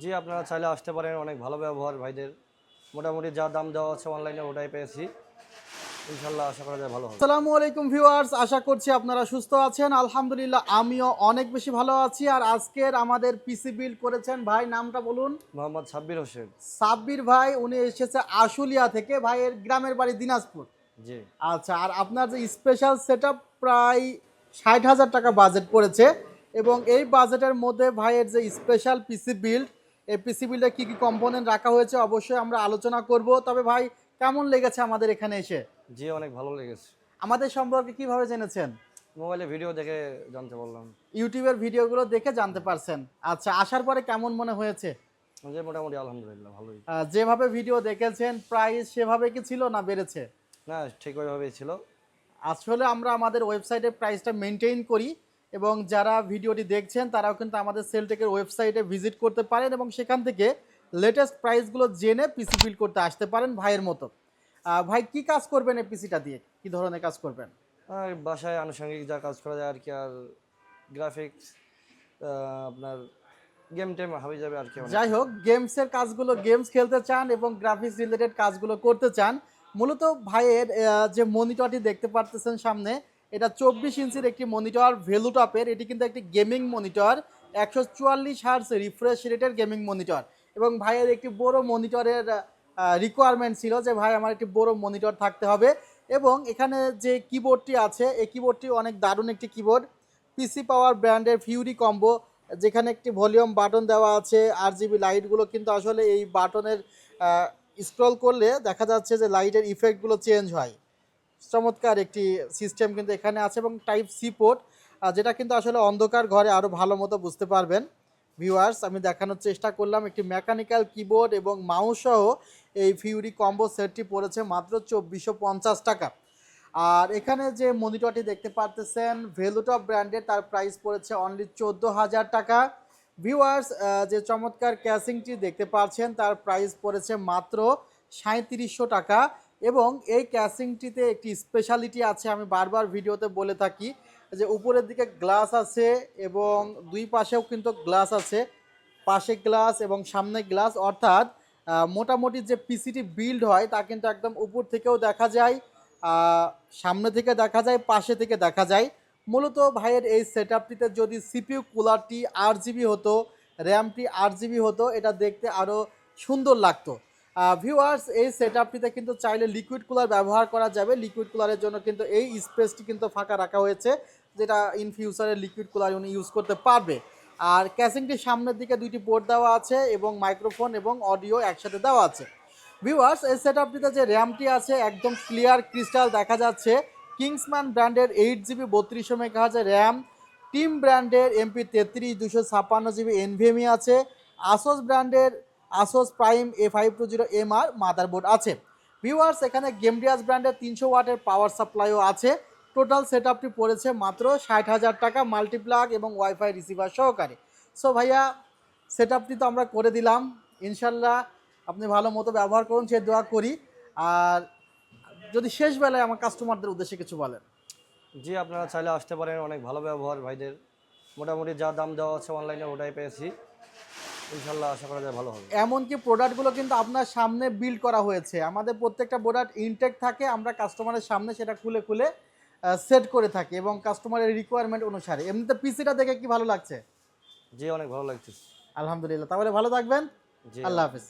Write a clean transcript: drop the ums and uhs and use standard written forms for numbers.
জি, আপনারা চাইলে আসতে পারেন। অনেক ভালো ব্যবহার ভাইদের। মোটামুটি যা দাম দেওয়া আছে অনলাইনে ওটাই পেয়েছি। ইনশাআল্লাহ আশা করা যায় ভালো হবে। আসসালামু আলাইকুম ভিউয়ার্স, আশা করছি আপনারা সুস্থ আছেন। আলহামদুলিল্লাহ আমিও অনেক বেশি ভালো আছি। আর আজকের আমাদের পিসি বিল্ড করেছেন ভাই, নামটা বলুন। মোহাম্মদ সাব্বির হোসেন। সাব্বির ভাই, উনি এসেছে আশুলিয়া থেকে। ভাইয়ের গ্রামের বাড়ি দিনাজপুর। জি, আচ্ছা, আর আপনার যে স্পেশাল সেটআপ প্রায় ৬০,০০০ টাকা বাজেট পড়েছে। এবং এই বাজেটের মধ্যে ভাইয়ের যে স্পেশাল পিসি বিল্ড, এই পিসি বিল্ডে কী কী কম্পোনেন্ট রাখা হয়েছে অবশ্যই আমরা আলোচনা করব। তবে ভাই, কেমন লেগেছে আমাদের এখানে এসে? জি অনেক ভালো লেগেছে। আমাদের সম্পর্কে কিভাবে জেনেছেন? মোবাইলে ভিডিও দেখে জানতে পারলাম। ইউটিউবের ভিডিওগুলো দেখে জানতে পারছেন। আচ্ছা, আসার পরে কেমন মনে হয়েছে? যে মোটামুটি আলহামদুলিল্লাহ ভালোই। যেভাবে ভিডিও দেখেছেন প্রাইস সেভাবে কি ছিল না বেড়েছে? না, ঠিক ওইভাবেই ছিল। আসলে আমরা আমাদের ওয়েবসাইটে প্রাইসটা মেনটেন করি, এবং যারা ভিডিওটি দেখছেন তারাও কিন্তু আমাদের সেলটেকের ওয়েবসাইটে ভিজিট করতে পারেন এবং সেখান থেকে লেটেস্ট প্রাইসগুলো জেনে পিসি বিল্ড করতে আসতে পারেন ভাইয়ের মতো। ভাই, কি কাজ করবেন এই পিসিটা দিয়ে? কি ধরনের কাজ করবেন? আর বাসায় আনুষঙ্গিক যা কাজ করা যায় আর কি, আর গ্রাফিক্স, আপনার গেম টেম হাবি যাবে আর কি অনেক যাই কিছু। হোক, গেমসের কাজগুলো, গেমস খেলতে চান এবং গ্রাফিক্স রিলেটেড কাজগুলো করতে চান। মূলত ভাইয়ের যে মনিটরটি দেখতে পারতেছেন সামনে, এটা ২৪ ইঞ্চির একটি মনিটর, ভেলুটপের। এটি কিন্তু একটি গেমিং মনিটর, ১৪৪ হার্টজ রিফ্রেশ রেটের গেমিং মনিটর। এবং ভাইয়ের একটি বড় মনিটরের রিকোয়ারমেন্ট ছিল যে ভাই, আমার একটি বড় মনিটর থাকতে হবে। এবং এখানে যে কিবোর্ডটি আছে, এই কিবোর্ডটি অনেক দারুণ একটি কিবোর্ড, পিসি পাওয়ার ব্র্যান্ডের ফিউরি কম্বো, যেখানে একটি ভলিউম বাটন দেওয়া আছে। RGB লাইটগুলো কিন্তু আসলে এই বাটনের স্ক্রল করলে দেখা যাচ্ছে যে লাইটের ইফেক্টগুলো চেঞ্জ হয়। চমৎকার একটি সিস্টেম কিন্তু এখানে আছে, এবং টাইপ সি পোর্ট, যেটা কিন্তু আসলে অন্ধকার ঘরে আরও ভালো মতো বুঝতে পারবেন। ভিউয়ার্স, আমি দেখানোর চেষ্টা করলাম একটি মেকানিক্যাল কিবোর্ড এবং মাউস সহ এই ফিউরি কম্বো সেটটি পড়েছে মাত্র ২৪৫০ টাকা। আর এখানে যে মনিটরটি দেখতে পারতেছেন ভেলুটপ ব্র্যান্ডের, তার প্রাইস পড়েছে অনলি ১৪,০০০ টাকা। ভিউয়ার্স, যে চমৎকার ক্যাসিংটি দেখতে পাচ্ছেন তার প্রাইস পড়েছে মাত্র ৩৭০০ টাকা। এবং এই ক্যাসিংটিতে একটি স্পেশালিটি আছে, আমি বারবার ভিডিওতে বলে থাকি যে উপরের দিকে গ্লাস আছে এবং দুই পাশেও কিন্তু গ্লাস আছে, পাশে গ্লাস এবং সামনে গ্লাস। অর্থাৎ মোটামুটি যে পিসিটি বিল্ড হয় তা কিন্তু একদম উপর থেকেও দেখা যায়, সামনে থেকে দেখা যায়, পাশে থেকে দেখা যায়। মূলত ভাইয়ের এই সেটআপটিতে যদি সিপিইউ কুলারটি 8 জিবি হতো, র্যামটি 8 জিবি হতো, এটা দেখতে আরও সুন্দর লাগতো। ভিউয়ার্স, এই সেটআপটিতে কিন্তু চাইলে লিকুইড কুলার ব্যবহার করা যাবে। লিকুইড কুলারের জন্য কিন্তু এই স্পেসটি কিন্তু ফাঁকা রাখা হয়েছে, যেটা ইন ফিউচারে লিকুইড কুলার উনি ইউজ করতে পারবে। আর ক্যাসিংটির সামনের দিকে দুইটি পোর্ট দেওয়া আছে এবং মাইক্রোফোন এবং অডিও একসাথে দেওয়া আছে। ভিউয়ার্স, এই সেটআপটিতে যে র্যামটি আছে একদম ক্লিয়ার ক্রিস্টাল দেখা যাচ্ছে। কিংসম্যান ব্র্যান্ডের 8 জিবি 3200 মেগাহার্জের র্যাম, টিম ব্র্যান্ডের MP33 256 জিবি এনভিএমই আছে, আসোস ব্র্যান্ডের আসোস প্রাইম A520MR মাদারবোর্ড আছে। ভিউয়ার্স, এখানে গেমডিয়াস ব্র্যান্ডের ৩০০ ওয়াটের পাওয়ার সাপ্লাইও আছে। টোটাল সেটআপটি পড়েছে মাত্র ৬০,০০০ টাকা, মাল্টিপ্লাগ এবং ওয়াইফাই রিসিভার সহকারে। সো ভাইয়া, সেটআপটি তো আমরা করে দিলাম। ইনশাল্লাহ আপনি ভালো মতো ব্যবহার করুন, সে দোয়া করি। আর যদি শেষ বেলায় আমার কাস্টমারদের উদ্দেশ্যে কিছু বলেন। জি, আপনারা চাইলে আসতে পারেন। অনেক ভালো ব্যবহার ভাইদের। মোটামুটি যা দাম দেওয়া আছে অনলাইনে ওটাই পেয়েছি। ইনশাআল্লাহ আশা করা যায় ভালো হবে। এমনকি প্রোডাক্টগুলো কিন্তু আপনার সামনে বিল্ড করা হয়েছে। আমাদের প্রত্যেকটা প্রোডাক্ট ইনটেক থাকে, আমরা কাস্টমারের সামনে সেটা খুলে খুলে সেট করে থাকি এবং কাস্টমারের রিকোয়ারমেন্ট অনুসারে। এমনিতে পিসিটা দেখে কি ভালো লাগছে? জি, অনেক ভালো লাগতেছে। আলহামদুলিল্লাহ। তাহলে ভালো থাকবেন। জি, আল্লাহ হাফেজ।